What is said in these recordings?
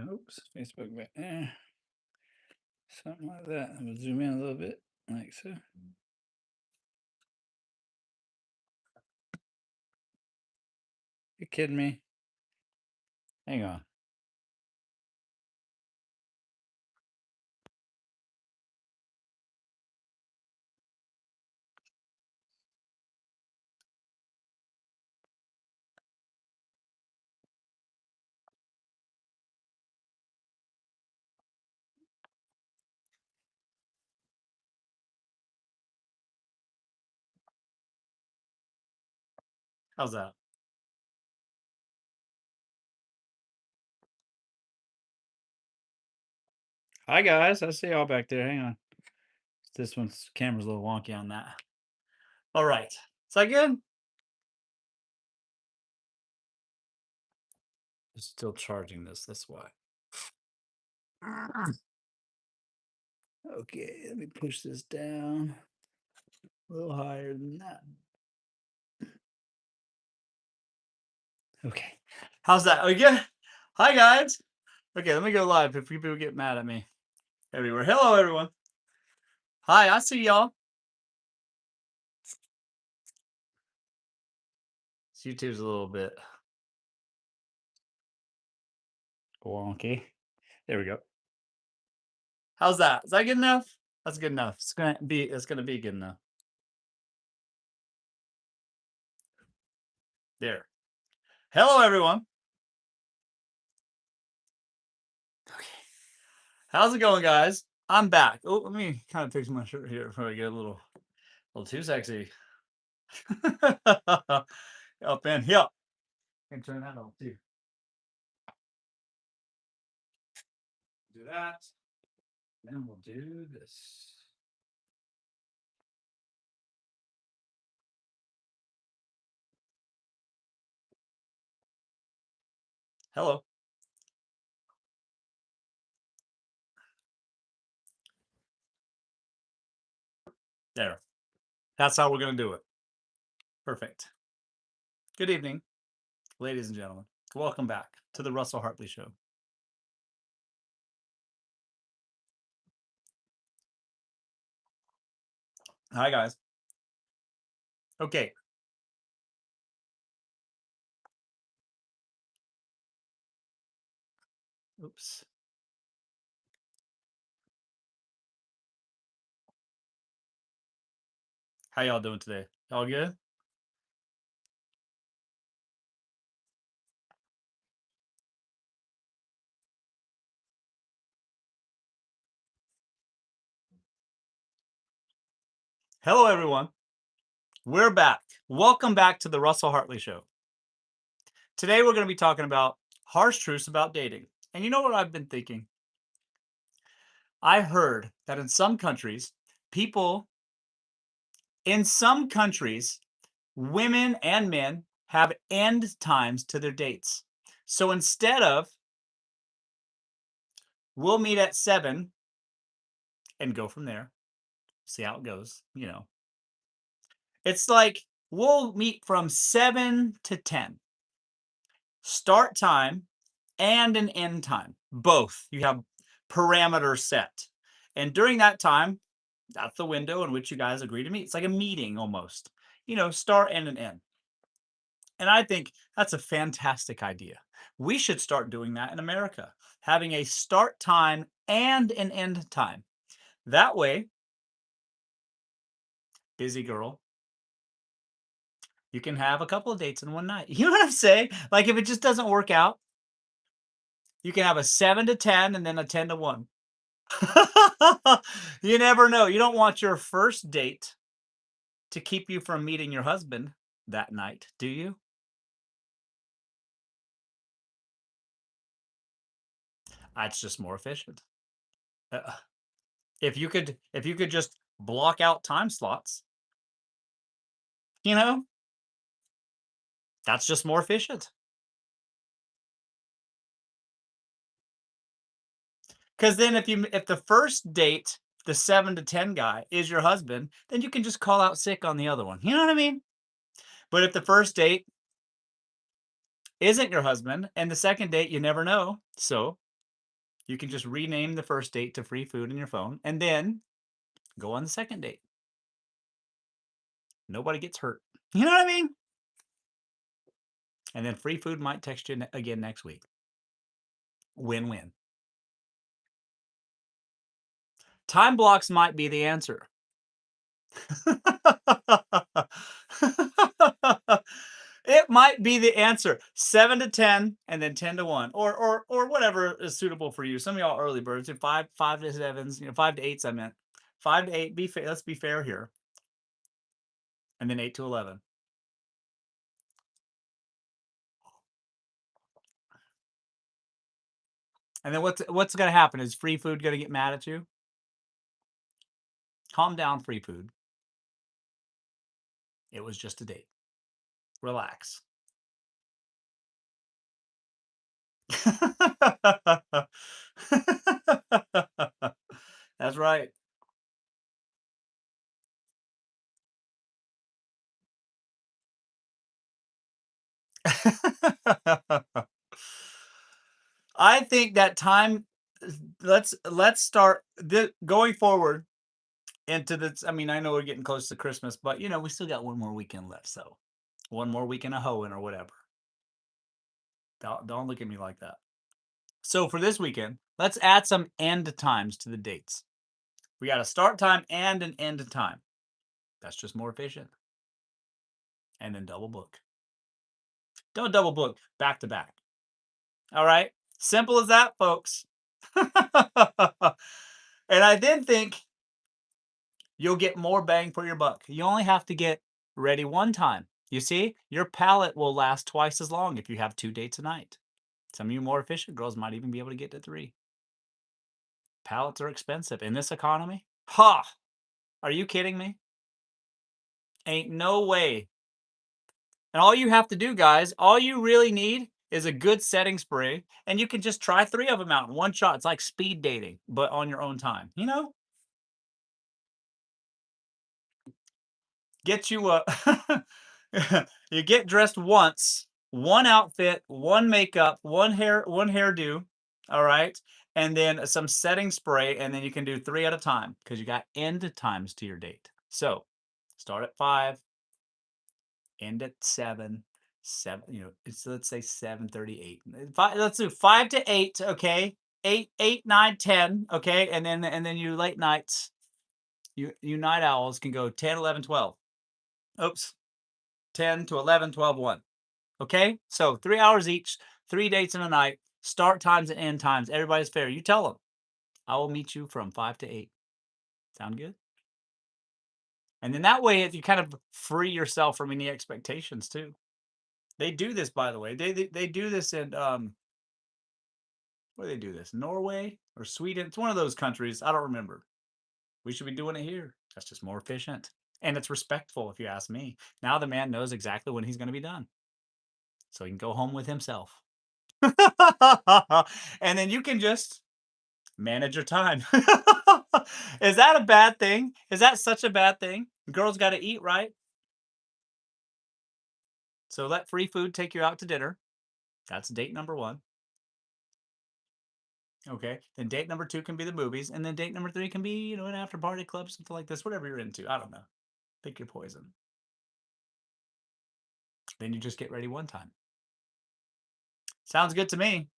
Oops, Facebook back there. Something like that. I'm gonna zoom in a little bit, like so. You kidding me? Hang on. How's that? Hi guys, I see y'all back there. Hang on. This one's camera's a little wonky on that. All right. Is that good? It's still charging this. That's why. Okay, let me push this down a little higher than that. Okay. How's that? Oh, yeah. Hi guys. Okay, let me go live if people get mad at me everywhere. Hello, everyone. Hi, I see y'all. This YouTube's a little bit wonky. There we go. How's that? Is that good enough? That's good enough. It's gonna be good enough. There. Hello, everyone. Okay. How's it going, guys? I'm back. Oh, let me kind of fix my shirt here before I get a little too sexy. Up in here. Can turn that on too. Do that. Then we'll do this. Hello. There. That's how we're going to do it. Perfect. Good evening, ladies and gentlemen. Welcome back to the Russell Hartley Show. Hi, guys. Okay. Oops. How y'all doing today? All good? Hello, everyone. We're back. Welcome back to the Russell Hartley Show. Today, we're going to be talking about harsh truths about dating. And you know what I've been thinking? I heard that in some countries, women and men have end times to their dates. So instead of, we'll meet at 7 and go from there, see how it goes, It's like, we'll meet from 7 to 10. Start time and an end time. Both. You have parameters set. And during that time, that's the window in which you guys agree to meet. It's like a meeting almost. Start and an end. And I think that's a fantastic idea. We should start doing that in America, having a start time and an end time. That way, busy girl, you can have a couple of dates in one night. You know what I'm saying? Like if it just doesn't work out, you can have a 7 to 10 and then a 10 to 1. You never know. You don't want your first date to keep you from meeting your husband that night, do you? That's just more efficient. Uh, if you could just block out time slots, you know, that's just more efficient. Because then if the first date, the 7 to 10 guy is your husband, then you can just call out sick on the other one. You know what I mean? But if the first date isn't your husband and the second date, you never know. So You can just rename the first date to free food in your phone and then go on the second date. Nobody gets hurt. You know what I mean? And then free food might text you again next week. Win-win. Time blocks might be the answer. It might be the answer. 7 to 10 and then 10 to 1 or whatever is suitable for you. Some of y'all early birds, 5 to 7s, 5 to 8s I meant. 5 to 8, let's be fair here. And then 8 to 11. And then what's going to happen? Is free food going to get mad at you? Calm down, free food. It was just a date. Relax. That's right. I think that time let's start going forward into this. I mean, I know we're getting close to Christmas, but we still got one more weekend left. So one more weekend of hoeing or whatever. Don't look at me like that. So for this weekend, let's add some end times to the dates. We got a start time and an end time. That's just more efficient. And then double book. Don't double book back to back. All right? Simple as that, folks. And I then think you'll get more bang for your buck. You only have to get ready one time. You see, your palate will last twice as long if you have 2 dates a night. Some of you more efficient girls might even be able to get to 3. Palettes are expensive in this economy. Ha! Are you kidding me? Ain't no way. And all you have to do, guys, all you really need is a good setting spray, and you can just try 3 of them out in one shot. It's like speed dating, but on your own time. Get you a you get dressed once, one outfit, one makeup, one hairdo, all right? And then some setting spray, and then you can do 3 at a time because you got end times to your date. So, start at 5, end at 7, let's say 7:38. Let's do 5 to 8, okay? 8, 9, 10, okay? And then you late nights, you night owls can go 10, 11, 12. Oops. 10 to 11, 12, 1. Okay? So 3 hours each, 3 dates in a night, start times and end times. Everybody's fair. You tell them. I will meet you from 5 to 8. Sound good? And then that way, if you kind of free yourself from any expectations too. They do this, by the way. They do this in where do they do this? Norway or Sweden? It's one of those countries. I don't remember. We should be doing it here. That's just more efficient. And it's respectful, if you ask me. Now the man knows exactly when he's going to be done. So he can go home with himself. And then you can just manage your time. Is that a bad thing? Is that such a bad thing? Girls got to eat, right? So let free food take you out to dinner. That's date number 1. Okay. Then date number 2 can be the movies. And then date number 3 can be, an after party club, something like this, whatever you're into. I don't know. Pick your poison. Then you just get ready one time. Sounds good to me.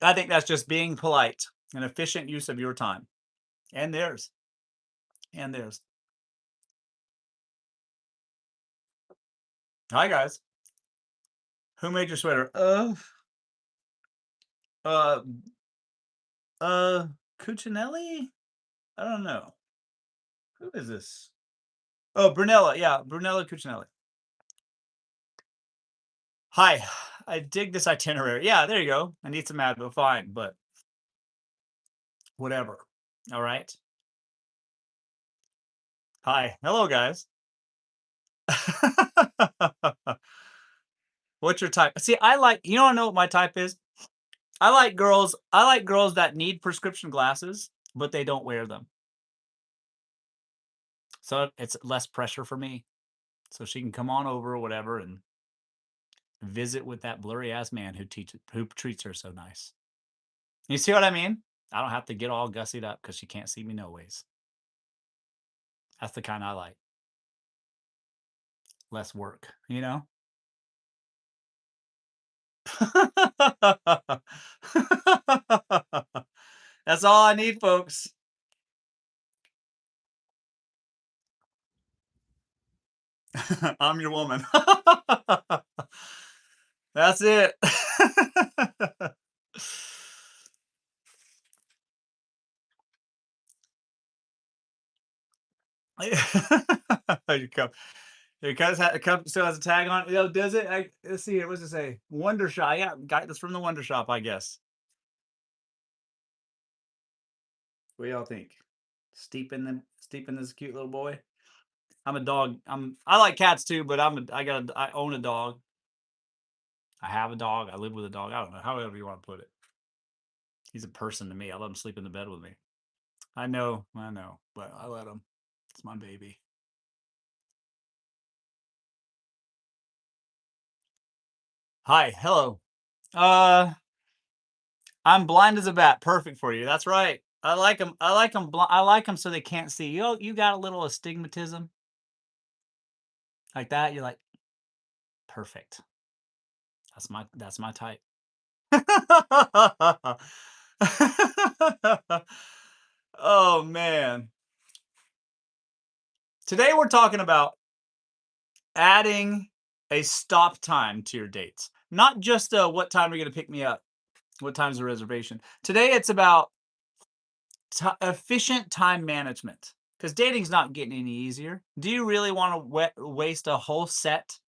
I think that's just being polite, an efficient use of your time and theirs. And theirs. Hi, guys. Who made your sweater? Uh, Cuccinelli? I don't know. Who is this? Oh, Brunella. Yeah, Brunella Cuccinelli. Hi. I dig this itinerary. Yeah, there you go. I need some Advil. Fine, but whatever. All right. Hi. Hello, guys. What's your type? See, I know what my type is? I like girls that need prescription glasses, but they don't wear them. So it's less pressure for me. So she can come on over or whatever and visit with that blurry ass man who treats her so nice. You see what I mean? I don't have to get all gussied up because she can't see me no ways. That's the kind I like. Less work, you know? That's all I need, folks. I'm your woman. That's it. You come. It still has a tag on it. Yo, does it? Let's see here. What's it say? Wonder Shop. Yeah, got this from the Wonder Shop, I guess. What do y'all think? Steeping this cute little boy. I'm a dog. I like cats too, but I own a dog. I have a dog. I live with a dog. I don't know. However you want to put it. He's a person to me. I let him sleep in the bed with me. I know, but I let him. It's my baby. Hi, hello. Uh, I'm blind as a bat. Perfect for you. That's right. I like them. I like them. I like them so they can't see. You got a little astigmatism like that. You're like perfect. That's my type. Oh man. Today we're talking about adding a stop time to your dates. Not just what time are you going to pick me up? What time's the reservation? Today it's about efficient time management because dating's not getting any easier. Do you really want to waste a whole set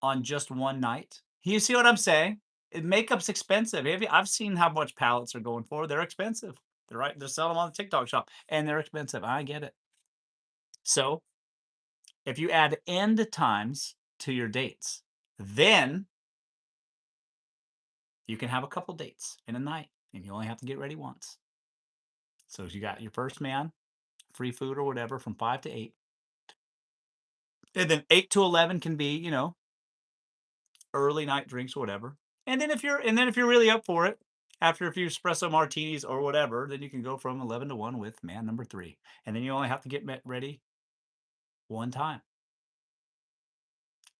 on just one night? You see what I'm saying? Makeup's expensive. I've seen how much palettes are going for. They're expensive. They're right. They're selling them on the TikTok shop, and they're expensive. I get it. So if you add end times to your dates, then you can have a couple dates in a night, and you only have to get ready once. So if you got your first man, free food or whatever from 5 to 8, and then 8 to 11 can be early night drinks or whatever. And then if you're really up for it, after a few espresso martinis or whatever, then you can go from 11 to 1 with man number 3, and then you only have to get ready one time,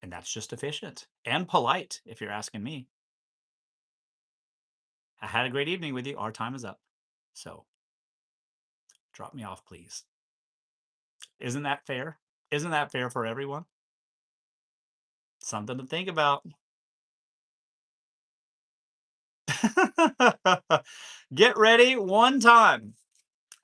and that's just efficient and polite if you're asking me. I had a great evening with you. Our time is up, so drop me off, please. Isn't that fair? Isn't that fair for everyone? Something to think about. Get ready one time.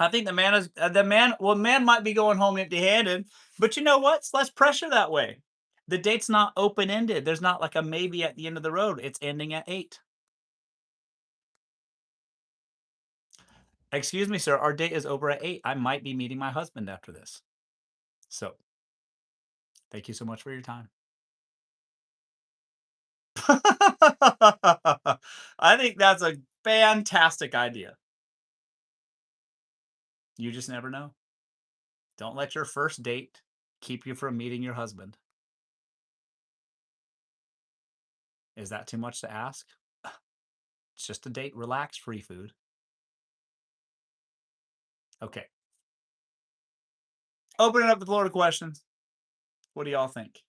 I think man might be going home empty-handed, but you know what? It's less pressure that way. The date's not open-ended. There's not like a maybe at the end of the road. It's ending at 8. Excuse me, sir. Our date is over at 8. I might be meeting my husband after this. So, thank you so much for your time. I think that's a fantastic idea. You just never know. Don't let your first date keep you from meeting your husband. Is that too much to ask? It's just a date. Relax, free food. Okay. Opening up the floor to questions. What do y'all think?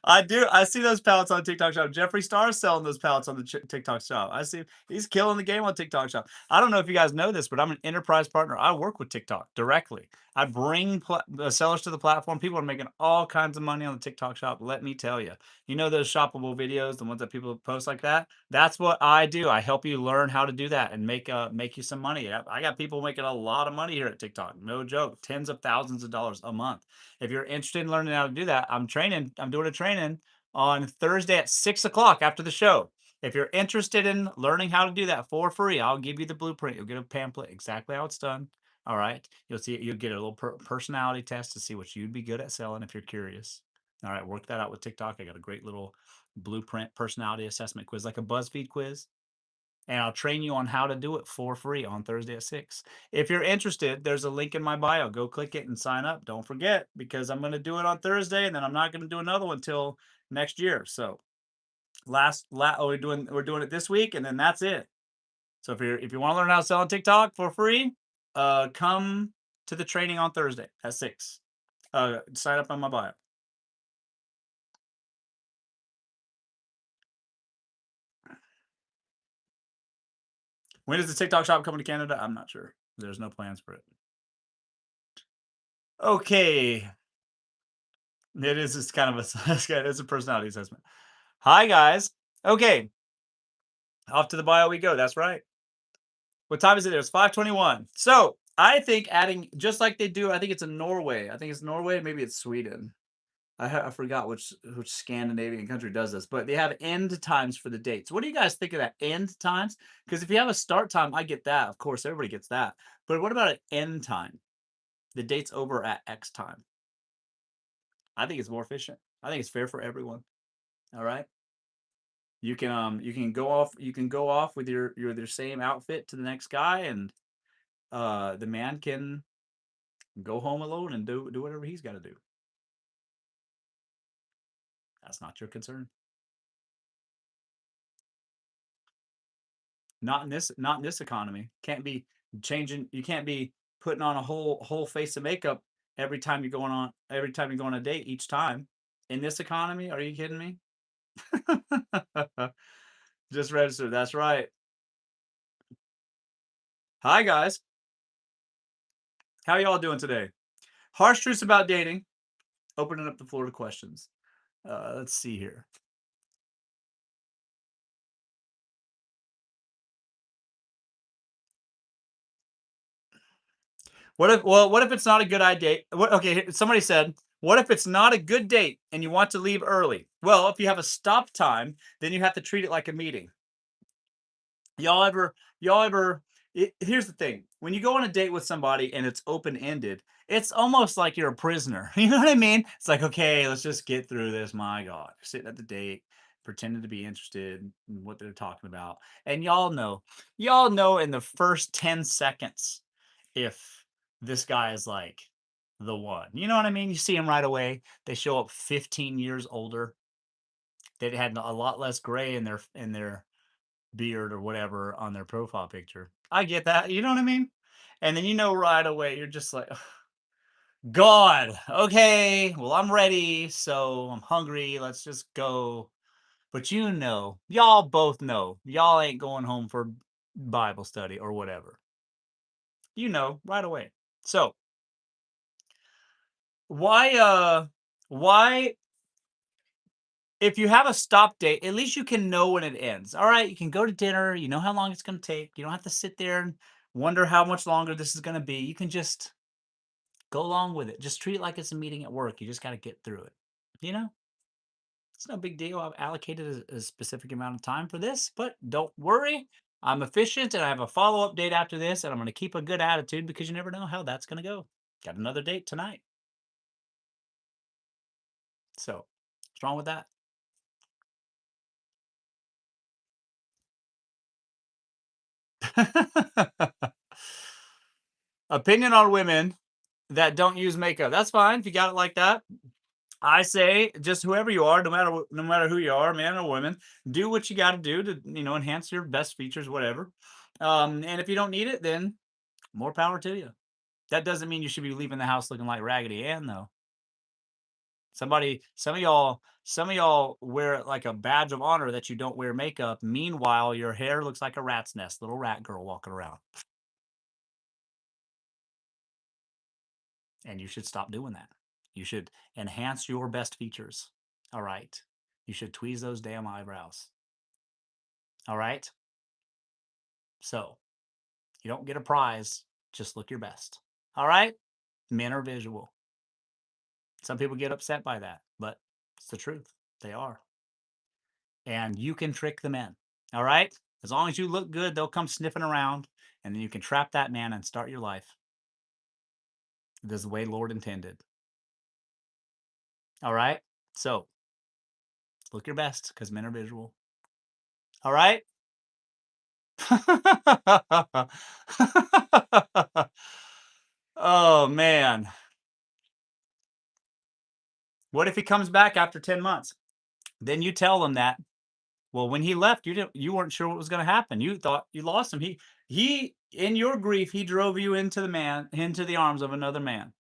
I do. I see those pallets on TikTok Shop. Jeffree Star's selling those pallets on the TikTok Shop. I see he's killing the game on TikTok Shop. I don't know if you guys know this, but I'm an enterprise partner. I work with TikTok directly. I bring sellers to the platform. People are making all kinds of money on the TikTok Shop. Let me tell you. You know those shoppable videos, the ones that people post like that? That's what I do. I help you learn how to do that and make you some money. I got people making a lot of money here at TikTok. No joke. Tens of thousands of dollars a month. If you're interested in learning how to do that, I'm doing a training on Thursday at 6 o'clock after the show. If you're interested in learning how to do that for free, I'll give you the blueprint. You'll get a pamphlet exactly how it's done. All right. You'll get a little personality test to see what you'd be good at selling if you're curious. All right. Work that out with TikTok. I got a great little blueprint personality assessment quiz, like a BuzzFeed quiz. and I'll train you on how to do it for free on Thursday at 6. If you're interested, there's a link in my bio. Go click it and sign up. Don't forget, because I'm going to do it on Thursday, and then I'm not going to do another one until next year. So we're doing it this week, and then that's it. So if you want to learn how to sell on TikTok for free, come to the training on Thursday at 6. Sign up on my bio. When is the TikTok shop coming to Canada? I'm not sure. There's no plans for it. Okay. It is just kind of a it's a personality assessment. Hi guys. Okay. Off to the bio we go. That's right. What time is it? It's 5:21. So I think adding just like they do, I think it's in Norway. I think it's Norway, maybe it's Sweden. I forgot which Scandinavian country does this, but they have end times for the dates. What do you guys think of that? End times? Because if you have a start time, I get that. Of course, everybody gets that. But what about an end time? The date's over at X time. I think it's more efficient. I think it's fair for everyone. All right. You can go off with your same outfit to the next guy, and the man can go home alone and do whatever he's got to do. That's not your concern. Not in this economy. Can't be changing. You can't be putting on a whole face of makeup every time you go on a date each time. In this economy, are you kidding me? Just register. That's right. Hi guys. How y'all doing today? Harsh truths about dating. Opening up the floor to questions. Let's see here. What if it's not a good idea? Okay, somebody said, what if it's not a good date and you want to leave early? Well, if you have a stop time, then you have to treat it like a meeting. Y'all ever here's the thing. When you go on a date with somebody and it's open-ended, it's almost like you're a prisoner. You know what I mean? It's like, okay, let's just get through this. My God. You're sitting at the date, pretending to be interested in what they're talking about. And y'all know in the first 10 seconds if this guy is like the one. You know what I mean? You see him right away. They show up 15 years older. They had a lot less gray in their beard or whatever on their profile picture. I get that. You know what I mean? And then right away, you're just like, "Ugh, God, okay, well, I'm ready. So I'm hungry. Let's just go." But y'all both know, y'all ain't going home for Bible study or whatever. Right away. So why if you have a stop date, at least you can know when it ends. All right, you can go to dinner, you know how long it's going to take. You don't have to sit there and wonder how much longer this is going to be. You can just go along with it. Just treat it like it's a meeting at work. You just got to get through it. You know, it's no big deal. I've allocated a specific amount of time for this, but don't worry. I'm efficient and I have a follow up date after this, and I'm going to keep a good attitude because you never know how that's going to go. Got another date tonight. So, what's wrong with that? Opinion on women that don't use makeup. That's fine if you got it like that. I say just whoever you are, no matter who you are, man or woman, do what you got to do to enhance your best features, whatever. And if you don't need it, then more power to you. That doesn't mean you should be leaving the house looking like Raggedy Ann, though. Some of y'all wear it like a badge of honor that you don't wear makeup. Meanwhile, your hair looks like a rat's nest, little rat girl walking around. And you should stop doing that. You should enhance your best features. All right. You should tweeze those damn eyebrows. All right. So you don't get a prize. Just look your best. All right. Men are visual. Some people get upset by that, but it's the truth. They are. And you can trick the men. All right. As long as you look good, they'll come sniffing around, and then you can trap that man and start your life. This is the way Lord intended. All right. So look your best because men are visual. All right. Oh, man. What if he comes back after 10 months? Then you tell him that, well, when he left, you weren't sure what was gonna happen. You thought you lost him. He in your grief, he drove you into the arms of another man.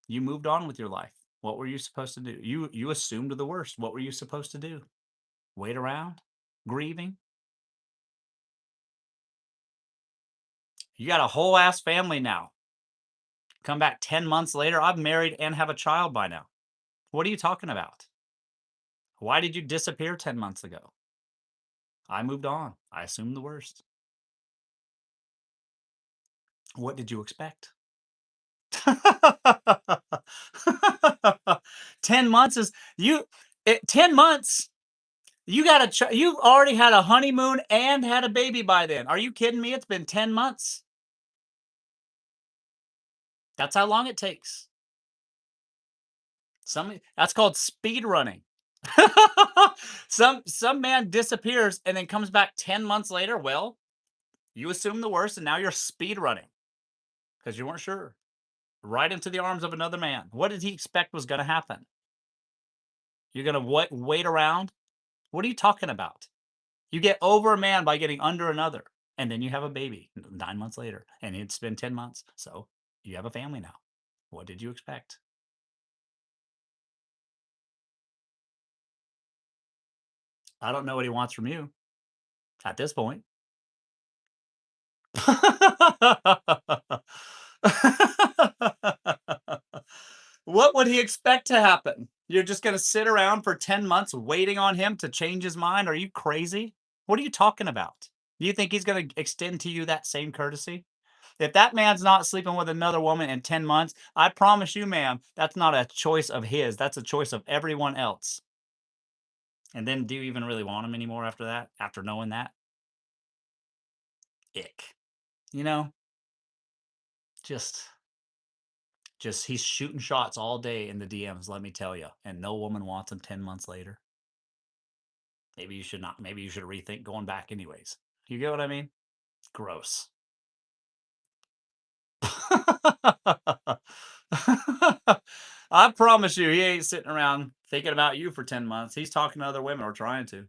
You moved on with your life. What were you supposed to do? You assumed the worst. What were you supposed to do? Wait around? Grieving? You got a whole ass family now. Come back 10 months later, I'm married and have a child by now. What are you talking about? Why did you disappear 10 months ago? I moved on. I assumed the worst. What did you expect? 10 months is you 10 months. You got you've already had a honeymoon and had a baby by then. Are you kidding me? It's been 10 months. That's how long it takes. That's called speed running. Some man disappears and then comes back 10 months later. Well, you assume the worst and now you're speed running because you weren't sure. Right into the arms of another man. What did he expect was going to happen? You're going to wait around? What are you talking about? You get over a man by getting under another, and then you have a baby 9 months later, and it's been 10 months. So you have a family now. What did you expect? I don't know what he wants from you at this point. What would he expect to happen? You're just going to sit around for 10 months waiting on him to change his mind? Are you crazy? What are you talking about? Do you think he's going to extend to you that same courtesy? If that man's not sleeping with another woman in 10 months, I promise you, ma'am, that's not a choice of his. That's a choice of everyone else. And then do you even really want him anymore after that? After knowing that? Ick. You know, just just he's shooting shots all day in the DMs, let me tell you. And no woman wants him 10 months later. Maybe you should not. Maybe you should rethink going back anyways. You get what I mean? Gross. I promise you, he ain't sitting around thinking about you for 10 months. He's talking to other women or trying to.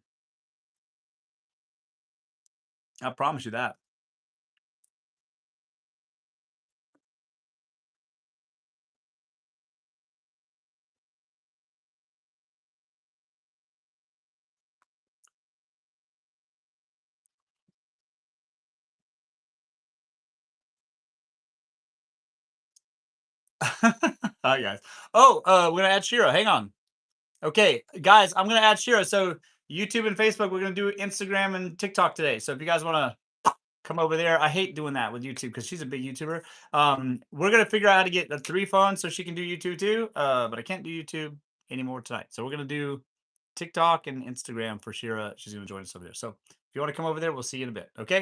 I promise you that. Hi, guys. Oh, we're gonna add Shira. Hang on. Okay, guys, I'm gonna add Shira. So YouTube and Facebook, we're gonna do Instagram and TikTok today. So if you guys want to come over there, I hate doing that with YouTube because she's a big YouTuber. We're gonna figure out how to get the 3 phones so she can do YouTube too. But I can't do YouTube anymore tonight. So we're gonna do TikTok and Instagram for Shira. She's gonna join us over there. So if you want to come over there, we'll see you in a bit. Okay.